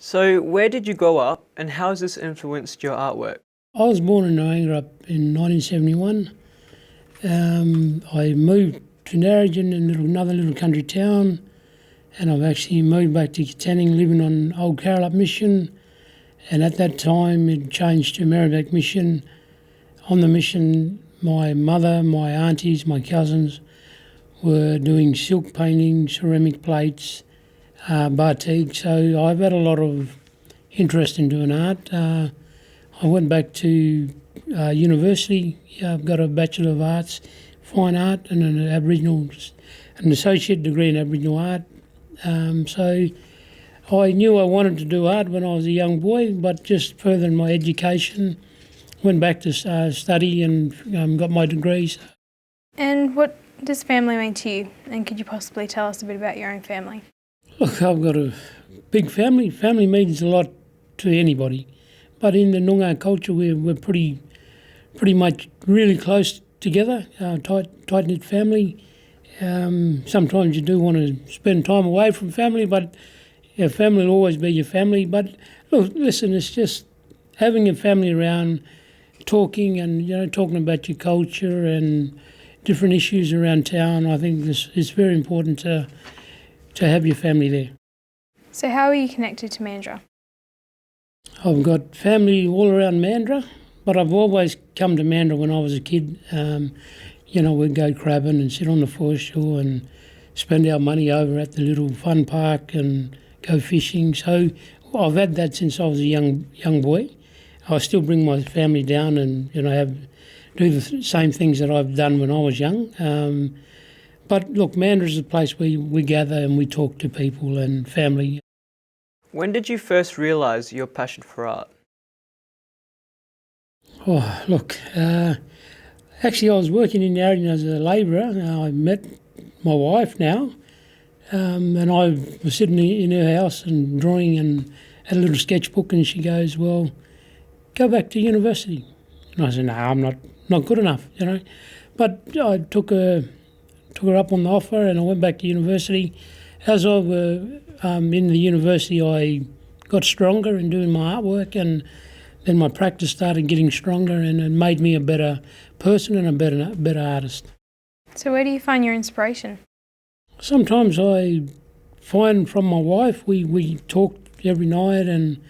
So, where did you grow up and how has this influenced your artwork? I was born in Yaburgurt in 1971. I moved to Narrogin, another little country town, and I've actually moved back to Katanning, living on Old Carrolup Mission. And at that time, it changed to Merrimack Mission. On the mission, my mother, my aunties, my cousins were doing silk painting, ceramic plates, batik. So I've had a lot of interest in doing art. I went back to university. I've got a Bachelor of Arts, Fine Art, and an associate degree in Aboriginal art. So I knew I wanted to do art when I was a young boy, but just furthering my education, went back to study and got my degrees. And what does family mean to you? And could you possibly tell us a bit about your own family? Look, I've got a big family. Family means a lot to anybody. But in the Noongar culture, we're pretty much really close together, tight-knit family. Sometimes you do want to spend time away from family, but your family will always be your family. But look, listen, it's just having your family around, talking and talking about your culture and different issues around town. I think it's very important to have your family there. So how are you connected to Mandurah? I've got family all around Mandurah, but I've always come to Mandurah when I was a kid. We'd go crabbing and sit on the foreshore and spend our money over at the little fun park and go fishing. So I've had that since I was a young boy. I still bring my family down and do the same things that I've done when I was young. But look, Mandurah is a place where we gather and we talk to people and family. When did you first realise your passion for art? Oh, look, actually I was working in Narrogin as a labourer. I met my wife now, and I was sitting in her house and drawing and had a little sketchbook, and she goes, "Well, go back to university." And I said, "No, I'm not good enough, But I took her up on the offer and I went back to university. As I were in the university, I got stronger in doing my artwork, and then my practice started getting stronger, and it made me a better person and a better artist. So where do you find your inspiration? Sometimes I find from my wife. We talk every night, and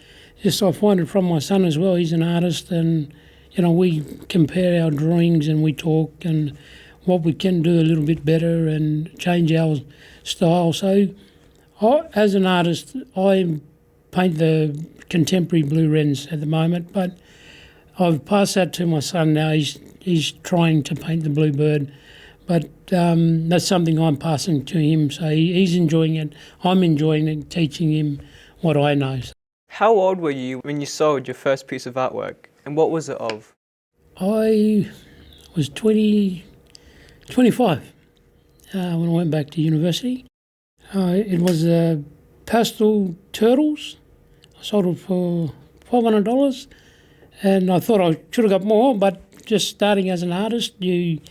just I find it from my son as well. He's an artist, and we compare our drawings and we talk and what we can do a little bit better and change our style. So as an artist, I paint the contemporary blue wrens at the moment, but I've passed that to my son now. He's trying to paint the bluebird, but that's something I'm passing to him. So he's enjoying it. I'm enjoying it, teaching him what I know. How old were you when you sold your first piece of artwork, and what was it of? I was 25 when I went back to university. It was pastel turtles. I sold it for $500, and I thought I should have got more, but just starting as an artist, you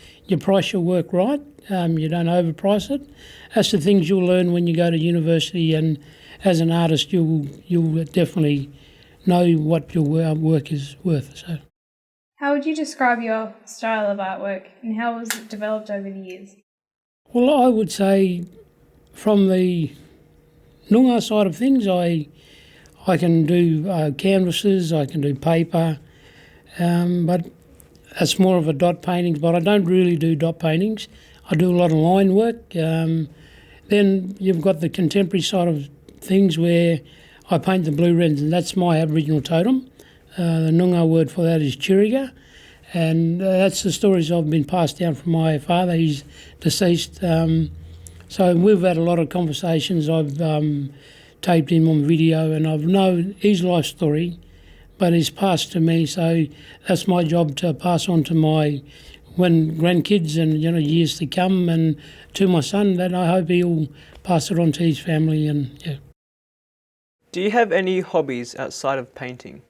price your work right. You don't overprice it. That's the things you'll learn when you go to university, and as an artist, you'll definitely know what your work is worth. So, how would you describe your style of artwork, and how was it developed over the years? well, I would say from the Noongar side of things, I can do canvases, I can do paper, but that's more of a dot paintings. But I don't really do dot paintings. I do a lot of line work. Then you've got the contemporary side of things where I paint the blue wrens, and that's my Aboriginal totem. The Noongar word for that is chiriga, and that's the stories I've been passed down from my father. He's deceased. So we've had a lot of conversations. I've taped him on video, and I've known his life story, but it's passed to me. So that's my job to pass on to my grandkids and years to come, and to my son. That I hope he'll pass it on to his family. And yeah. Do you have any hobbies outside of painting?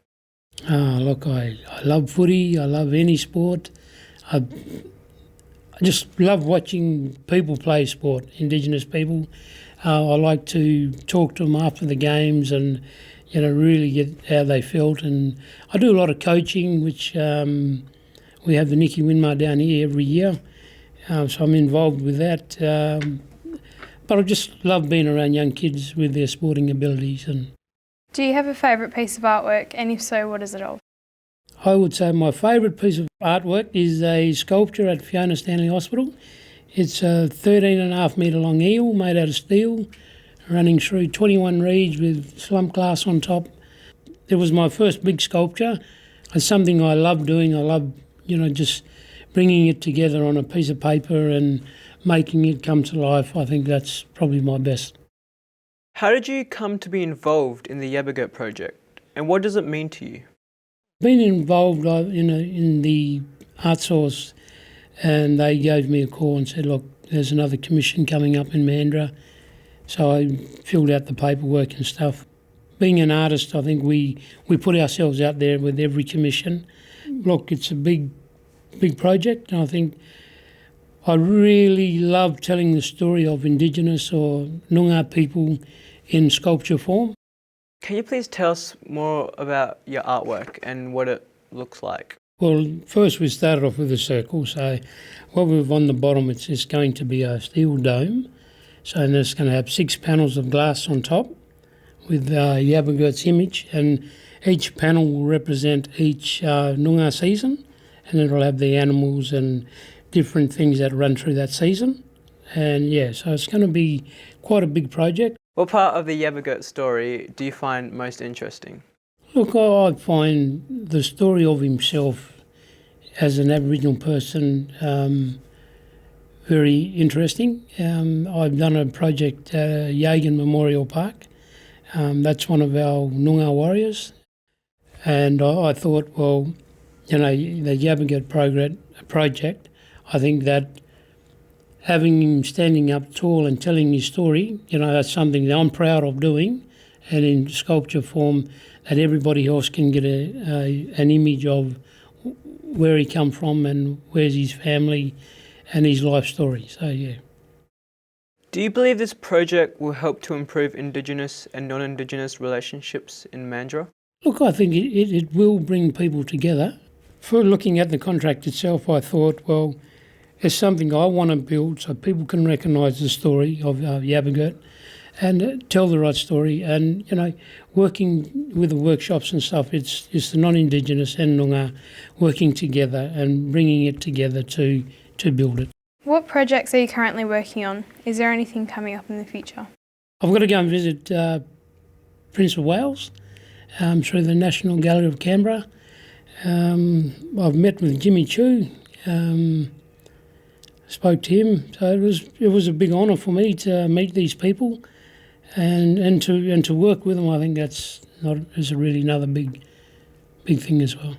Look, I love footy. I love any sport. I just love watching people play sport, Indigenous people. I like to talk to them after the games and, really get how they felt. And I do a lot of coaching, which we have the Nicky Winmar down here every year, so I'm involved with that. But I just love being around young kids with their sporting abilities. And Do you have a favourite piece of artwork, and if so, what is it of? I would say my favourite piece of artwork is a sculpture at Fiona Stanley Hospital. It's a 13.5 metre long eel made out of steel, running through 21 reeds with slump glass on top. It was my first big sculpture. It's something I love doing. I love, just bringing it together on a piece of paper and making it come to life. I think that's probably my best. How did you come to be involved in the Yaburgurt project, and what does it mean to you? Been involved in the art source, and they gave me a call and said, look, there's another commission coming up in Mandurah. So I filled out the paperwork and stuff. Being an artist, I think we put ourselves out there with every commission. Look, it's a big project, and I think I really love telling the story of Indigenous or Noongar people in sculpture form. Can you please tell us more about your artwork and what it looks like? Well, first we started off with a circle. So what we've on the bottom, it's going to be a steel dome. So and it's going to have 6 panels of glass on top with Yaburgurt's image, and each panel will represent each Noongar season, and it'll have the animals and different things that run through that season. And so it's going to be quite a big project. What part of the Yaburgurt story do you find most interesting? Look, I find the story of himself as an Aboriginal person very interesting. I've done a project at Yagan Memorial Park. That's one of our Noongar warriors. And I thought, well, the Yaburgurt project, I think that having him standing up tall and telling his story, that's something that I'm proud of doing, and in sculpture form that everybody else can get an image of where he come from and where's his family and his life story. So, yeah. Do you believe this project will help to improve Indigenous and non-Indigenous relationships in Mandurah? Look, I think it will bring people together. For looking at the contract itself, I thought, well, it's something I want to build so people can recognise the story of Yaburgurt and tell the right story. And, working with the workshops and stuff, it's the non-Indigenous and Noongar working together and bringing it together to build it. What projects are you currently working on? Is there anything coming up in the future? I've got to go and visit Prince of Wales through the National Gallery of Canberra. I've met with Jimmy Chu, spoke to him. So it was a big honour for me to meet these people and to work with them. I think is really another big thing as well.